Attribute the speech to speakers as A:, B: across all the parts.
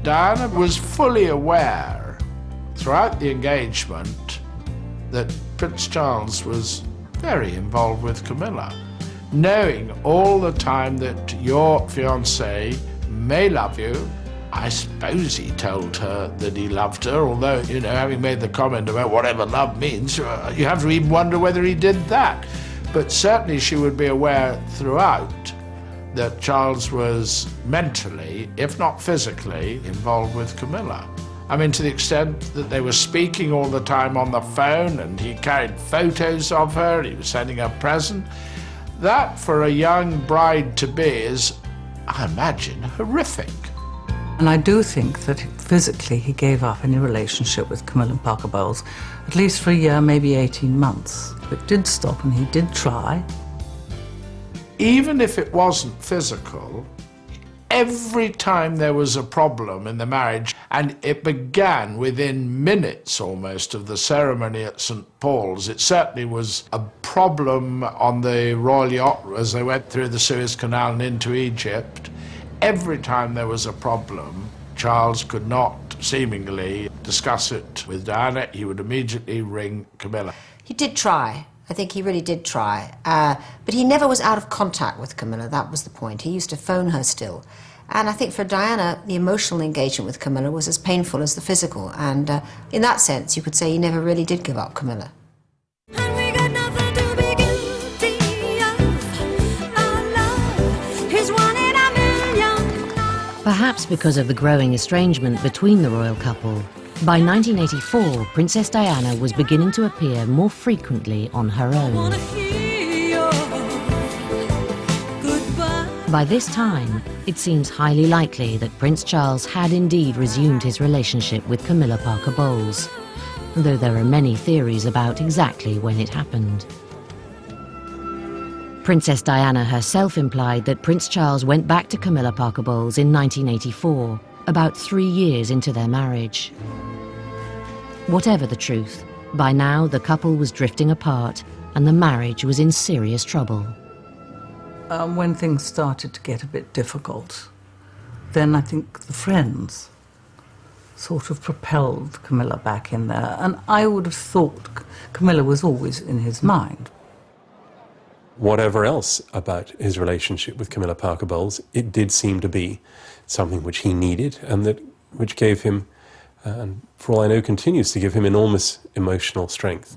A: Diana was fully aware throughout the engagement that Prince Charles was very involved with Camilla, knowing all the time that your fiancé may love you. I suppose he told her that he loved her, although, you know, having made the comment about whatever love means, you have to even wonder whether he did that. But certainly she would be aware throughout that Charles was mentally, if not physically, involved with Camilla. I mean, to the extent that they were speaking all the time on the phone, and he carried photos of her, and he was sending her presents. That, for a young bride-to-be, is, I imagine, horrific.
B: And I do think that physically he gave up any relationship with Camilla Parker Bowles, at least for a year, maybe 18 months. It did stop, and he did try.
A: Even if it wasn't physical, every time there was a problem in the marriage, and it began within minutes almost of the ceremony at St. Paul's, it certainly was a problem on the Royal Yacht as they went through the Suez Canal and into Egypt. Every time there was a problem, Charles could not seemingly discuss it with Diana. He would immediately ring Camilla.
C: He did try. I think he really did try. But he never was out of contact with Camilla, that was the point. He used to phone her still. And I think for Diana, the emotional engagement with Camilla was as painful as the physical. And in that sense, you could say he never really did give up Camilla.
D: Perhaps because of the growing estrangement between the royal couple, by 1984, Princess Diana was beginning to appear more frequently on her own. By this time, it seems highly likely that Prince Charles had indeed resumed his relationship with Camilla Parker Bowles, though there are many theories about exactly when it happened. Princess Diana herself implied that Prince Charles went back to Camilla Parker Bowles in 1984, about 3 years into their marriage. Whatever the truth, by now the couple was drifting apart and the marriage was in serious trouble.
B: When things started to get a bit difficult, then I think the friends sort of propelled Camilla back in there, and I would have thought Camilla was always in his mind.
E: Whatever else about his relationship with Camilla Parker Bowles, it did seem to be something which he needed and which gave him, and for all I know continues to give him, enormous emotional strength.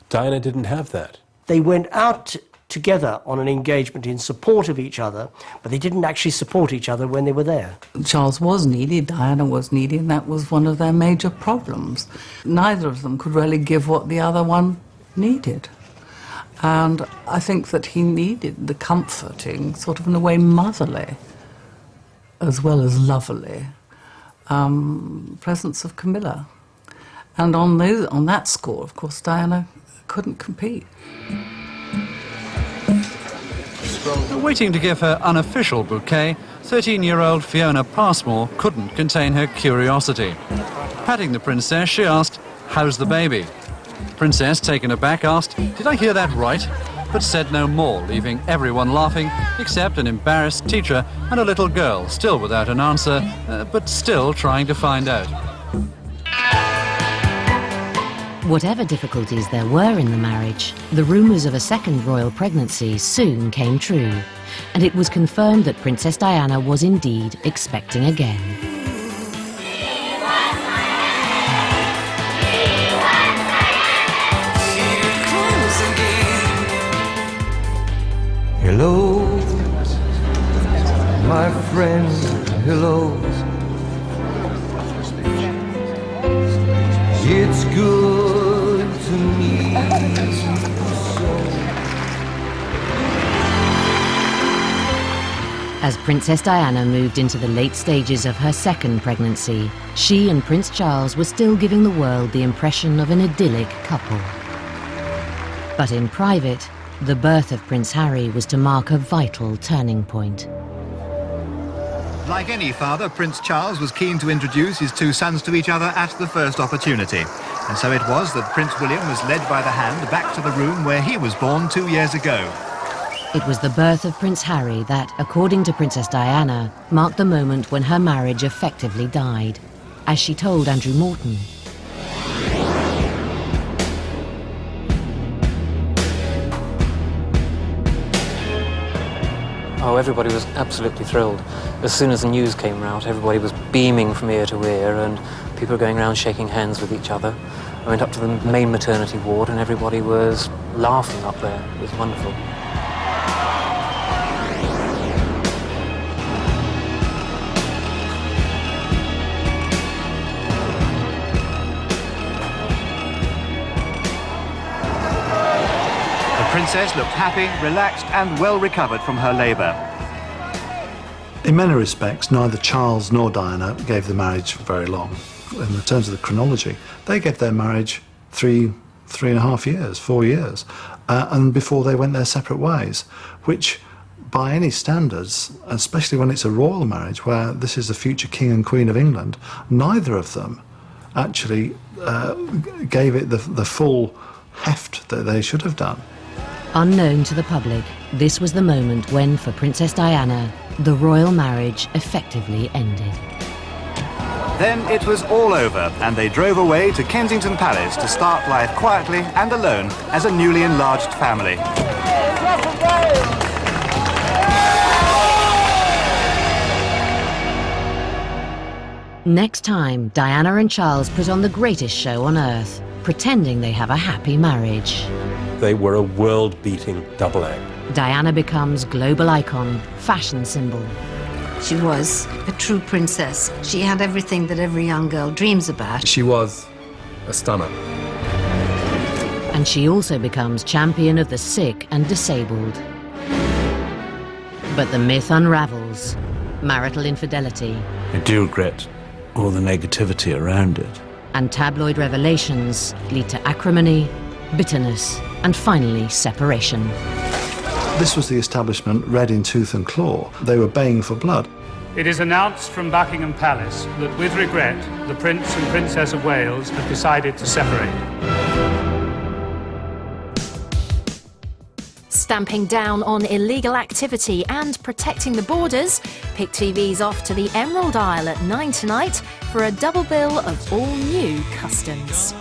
E: Diana didn't have that.
F: They went out together on an engagement in support of each other, but they didn't actually support each other when they were there.
B: Charles was needy, Diana was needy, and that was one of their major problems. Neither of them could really give what the other one needed. And I think that he needed the comforting, sort of in a way motherly, as well as lovely, presence of Camilla. And on that score, of course, Diana couldn't compete.
G: Waiting to give her unofficial bouquet, 13-year-old Fiona Passmore couldn't contain her curiosity. Patting the princess, she asked, "How's the baby?" Princess, taken aback, asked, "Did I hear that right?" but said no more, leaving everyone laughing except an embarrassed teacher and a little girl, still without an answer, but still trying to find out.
D: Whatever difficulties there were in the marriage, the rumours of a second royal pregnancy soon came true, and it was confirmed that Princess Diana was indeed expecting again.
H: Hello, my friend, hello. It's good to meet you so.
D: As Princess Diana moved into the late stages of her second pregnancy, she and Prince Charles were still giving the world the impression of an idyllic couple. But in private, the birth of Prince Harry was to mark a vital turning point.
I: Like any father, Prince Charles was keen to introduce his two sons to each other at the first opportunity. And so it was that Prince William was led by the hand back to the room where he was born 2 years ago.
D: It was the birth of Prince Harry that, according to Princess Diana, marked the moment when her marriage effectively died, as she told Andrew Morton.
J: Oh, everybody was absolutely thrilled. As soon as the news came out, everybody was beaming from ear to ear, and people were going around shaking hands with each other. I went up to the main maternity ward and everybody was laughing up there. It was wonderful.
I: The princess looked happy, relaxed and well recovered from her labour.
K: In many respects, neither Charles nor Diana gave the marriage very long. In terms of the chronology, they gave their marriage 3.5 years, 4 years, and before they went their separate ways, which by any standards, especially when it's a royal marriage where this is the future King and Queen of England, neither of them actually gave it the full heft that they should have done.
D: Unknown to the public, this was the moment when, for Princess Diana, the royal marriage effectively ended.
I: Then it was all over and they drove away to Kensington Palace to start life quietly and alone as a newly enlarged family.
D: Next time, Diana and Charles put on the greatest show on earth, pretending they have a happy marriage.
E: They were a world-beating double act.
D: Diana becomes global icon, fashion symbol.
L: She was a true princess. She had everything that every young girl dreams about.
M: She was a stunner.
D: And she also becomes champion of the sick and disabled. But the myth unravels. Marital infidelity.
N: I do regret all the negativity around it.
D: And tabloid revelations lead to acrimony, bitterness, and finally separation.
K: This was the establishment red in tooth and claw. They were baying for blood.
O: It is announced from Buckingham Palace that, with regret, the Prince and Princess of Wales have decided to separate.
P: Stamping down on illegal activity and protecting the borders, Pick TV's off to the Emerald Isle at 9 tonight for a double bill of all new customs.